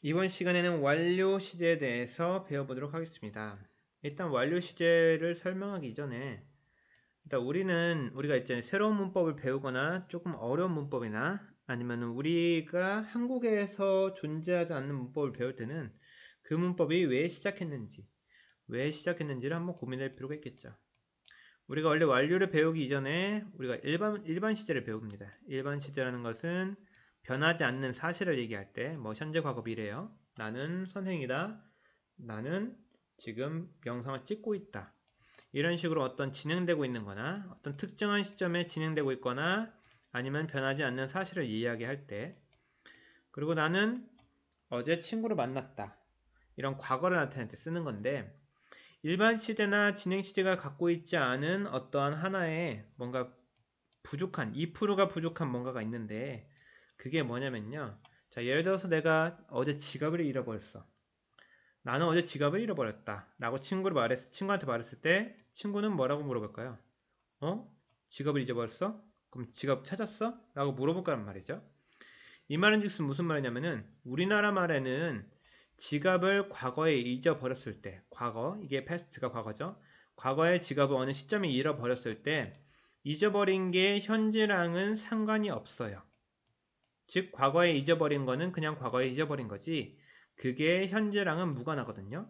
이번 시간에는 완료 시제에 대해서 배워보도록 하겠습니다. 일단 완료 시제를 설명하기 전에 일단 우리가 이제 새로운 문법을 배우거나 조금 어려운 문법이나 아니면 우리가 한국에서 존재하지 않는 문법을 배울 때는 그 문법이 왜 시작했는지를 한번 고민할 필요가 있겠죠. 우리가 원래 완료를 배우기 이전에 우리가 일반 시제를 배웁니다. 일반 시제라는 것은 변하지 않는 사실을 얘기할 때, 뭐 현재, 과거, 미래요. 나는 선생이다. 나는 지금 영상을 찍고 있다. 이런 식으로 어떤 진행되고 있는 거나 어떤 특정한 시점에 진행되고 있거나 아니면 변하지 않는 사실을 이야기할 때, 그리고 나는 어제 친구를 만났다. 이런 과거를 나타낼 때 쓰는 건데, 일반 시제나 진행 시제가 갖고 있지 않은 어떠한 하나의 뭔가 부족한, 2%가 부족한 뭔가가 있는데, 그게 뭐냐면요. 자, 예를 들어서 내가 어제 지갑을 잃어버렸어. 나는 어제 지갑을 잃어버렸다. 라고 친구한테 말했을 때, 친구는 뭐라고 물어볼까요? 어? 지갑을 잊어버렸어? 그럼 지갑 찾았어? 라고 물어볼 거란 말이죠. 이 말은 즉슨 무슨 말이냐면은, 우리나라 말에는 지갑을 과거에 잊어버렸을 때, 과거, 이게 past가 과거죠. 과거에 지갑을 어느 시점에 잃어버렸을 때, 잊어버린 게 현재랑은 상관이 없어요. 즉, 과거에 잊어버린 거는 그냥 과거에 잊어버린 거지, 그게 현재랑은 무관하거든요.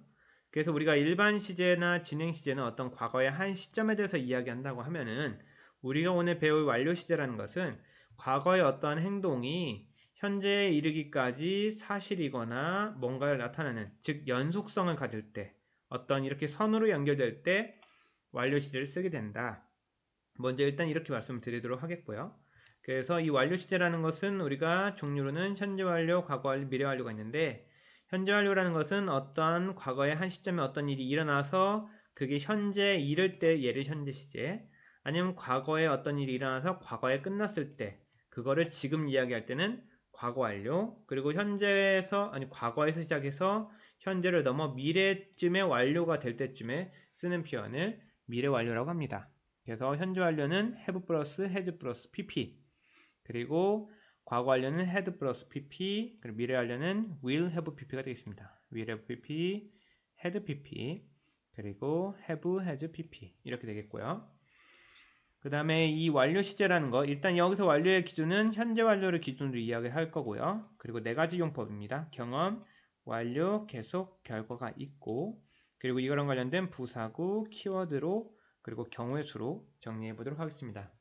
그래서 우리가 일반 시제나 진행 시제는 어떤 과거의 한 시점에 대해서 이야기한다고 하면은, 우리가 오늘 배울 완료 시제라는 것은 과거의 어떠한 행동이 현재에 이르기까지 사실이거나 뭔가를 나타내는, 즉 연속성을 가질 때, 어떤 이렇게 선으로 연결될 때 완료 시제를 쓰게 된다. 먼저 일단 이렇게 말씀을 드리도록 하겠고요. 그래서 이 완료 시제라는 것은 우리가 종류로는 현재 완료, 과거 완료, 미래 완료가 있는데, 현재 완료라는 것은 어떠한 과거의 한 시점에 어떤 일이 일어나서 그게 현재에 이를 때 얘를 현재 시제, 아니면 과거에 어떤 일이 일어나서 과거에 끝났을 때 그거를 지금 이야기할 때는 과거 완료, 그리고 과거에서 시작해서 현재를 넘어 미래쯤에 완료가 될 때쯤에 쓰는 표현을 미래 완료라고 합니다. 그래서 현재 완료는 have 플러스 has 플러스 pp, 그리고 과거 완료는 had 플러스 pp, 그리고 미래 완료는 will have pp가 되겠습니다. will have pp, had pp, 그리고 have has pp 이렇게 되겠고요. 그 다음에 이 완료 시제라는 거, 일단 여기서 완료의 기준은 현재 완료를 기준으로 이야기할 거고요. 그리고 네 가지 용법입니다. 경험, 완료, 계속, 결과가 있고, 그리고 이거랑 관련된 부사구, 키워드로, 그리고 경우의 수로 정리해 보도록 하겠습니다.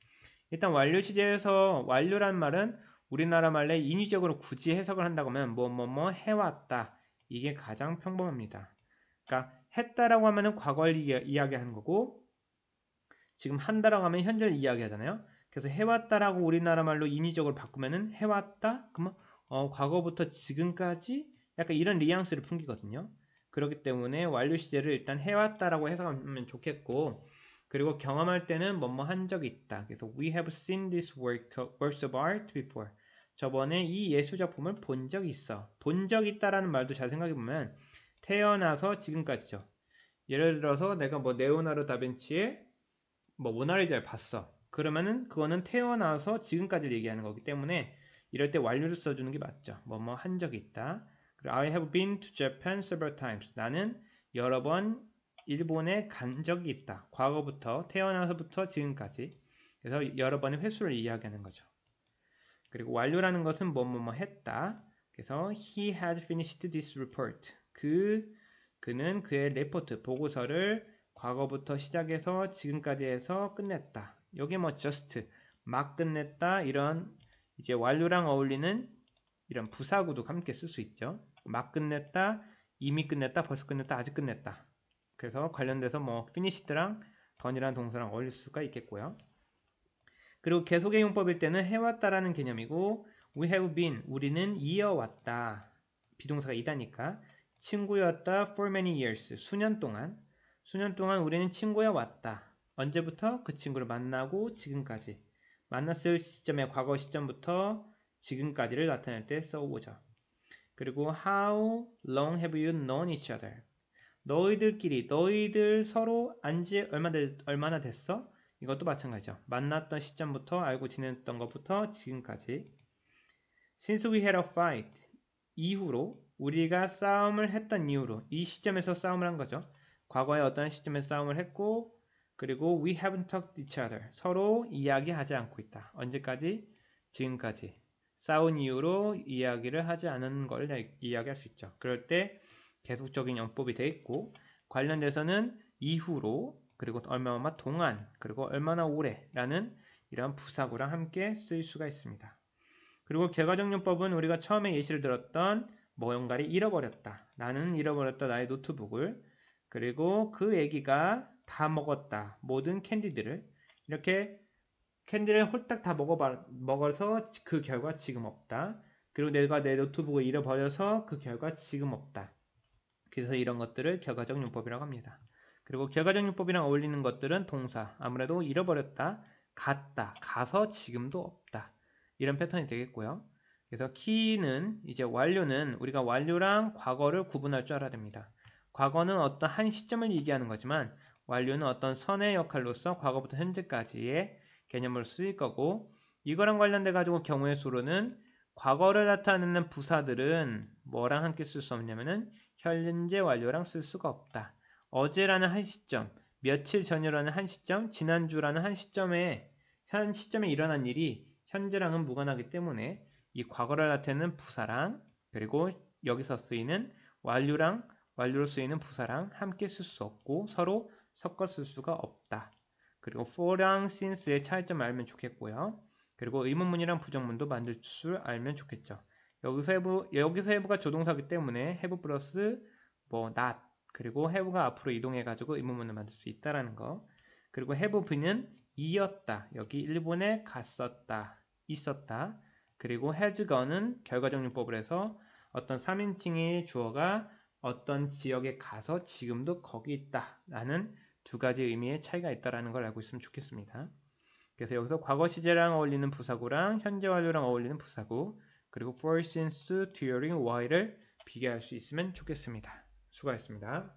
일단 완료 시제에서 완료란 말은 우리나라 말에 인위적으로 굳이 해석을 한다고 하면 뭐 해왔다. 이게 가장 평범합니다. 그러니까 했다라고 하면은 과거를 이야기하는 거고, 지금 한다라고 하면 현재를 이야기하잖아요. 그래서 해왔다라고 우리나라 말로 인위적으로 바꾸면은 해왔다? 그러면 과거부터 지금까지 약간 이런 뉘앙스를 풍기거든요. 그렇기 때문에 완료 시제를 일단 해왔다라고 해석하면 좋겠고, 그리고 경험할 때는 뭐뭐 한 적이 있다. 그래서 we have seen this works of art before. 저번에 이 예술 작품을 본 적이 있어. 본 적 있다라는 말도 잘 생각해 보면 태어나서 지금까지죠. 예를 들어서 내가 뭐 레오나르도 다빈치의 뭐 모나리자를 봤어. 그러면은 그거는 태어나서 지금까지를 얘기하는 거기 때문에 이럴 때 완료를 써주는 게 맞죠. 뭐뭐 한 적이 있다. 그리고 I have been to Japan several times. 나는 여러 번 일본에 간 적이 있다. 과거부터 태어나서부터 지금까지. 그래서 여러 번의 횟수를 이야기하는 거죠. 그리고 완료라는 것은 뭐뭐뭐 했다. 그래서 he had finished this report. 그는 그의 레포트 보고서를 과거부터 시작해서 지금까지 해서 끝냈다. 여기 뭐 just 막 끝냈다, 이런 이제 완료랑 어울리는 이런 부사구도 함께 쓸 수 있죠. 막 끝냈다, 이미 끝냈다, 벌써 끝냈다, 아직 끝냈다. 그래서 관련돼서 뭐 finished랑 done이라는 동사랑 어울릴 수가 있겠고요. 그리고 계속의 용법일 때는 해왔다라는 개념이고, we have been, 우리는 이어왔다. 비동사가 이다니까. 친구였다 for many years, 수년 동안 우리는 친구여 왔다. 언제부터? 그 친구를 만나고 지금까지. 만났을 시점의 과거 시점부터 지금까지를 나타낼 때 써보죠. 그리고 how long have you known each other? 너희들 서로 안지 얼마나 됐어? 이것도 마찬가지죠. 만났던 시점부터 알고 지냈던 것부터 지금까지. Since we had a fight, 이후로 우리가 싸움을 했던 이유로 이 시점에서 싸움을 한 거죠. 과거에 어떤 시점에서 싸움을 했고 그리고 we haven't talked to each other. 서로 이야기하지 않고 있다. 언제까지? 지금까지. 싸운 이유로 이야기를 하지 않은 걸 이야기할 수 있죠. 그럴 때 계속적인 용법이 돼 있고 관련돼서는 이후로 그리고 얼마 동안 그리고 얼마나 오래라는 이런 부사구랑 함께 쓰일 수가 있습니다. 그리고 결과적 용법은 우리가 처음에 예시를 들었던 뭔가를 잃어버렸다. 나는 잃어버렸다 나의 노트북을. 그리고 그 애기가 다 먹었다. 모든 캔디들을. 이렇게 캔디를 홀딱 다 먹어서 그 결과 지금 없다. 그리고 내가 내 노트북을 잃어버려서 그 결과 지금 없다. 그래서 이런 것들을 결과적 용법이라고 합니다. 그리고 결과적 용법이랑 어울리는 것들은 동사. 아무래도 잃어버렸다, 갔다, 가서 지금도 없다. 이런 패턴이 되겠고요. 그래서 키는 이제 완료는 우리가 완료랑 과거를 구분할 줄 알아야 됩니다. 과거는 어떤 한 시점을 얘기하는 거지만 완료는 어떤 선의 역할로서 과거부터 현재까지의 개념으로 쓰일 거고 이거랑 관련돼 가지고 경우의 수로는 과거를 나타내는 부사들은 뭐랑 함께 쓸 수 없냐면은 현재 완료랑 쓸 수가 없다. 어제라는 한 시점, 며칠 전이라는 한 시점, 지난주라는 한 시점에 일어난 일이 현재랑은 무관하기 때문에 이 과거를 나타내는 부사랑 그리고 여기서 쓰이는 완료로 쓰이는 부사랑 함께 쓸 수 없고 서로 섞어 쓸 수가 없다. 그리고 for랑 since의 차이점을 알면 좋겠고요. 그리고 의문문이랑 부정문도 만들 줄 알면 좋겠죠. 여기서 have가 조동사기 때문에 have 플러스 not 그리고 have가 앞으로 이동해가지고 의문문을 만들 수 있다라는 거. 그리고 have be는 이었다. 여기 일본에 갔었다. 있었다. 그리고 has gone은 결과적 용법을 해서 어떤 3인칭의 주어가 어떤 지역에 가서 지금도 거기 있다. 라는 두 가지 의미의 차이가 있다는 걸 알고 있으면 좋겠습니다. 그래서 여기서 과거 시제랑 어울리는 부사구랑 현재 완료랑 어울리는 부사구 그리고 for, since, during, while을 비교할 수 있으면 좋겠습니다. 수고하셨습니다.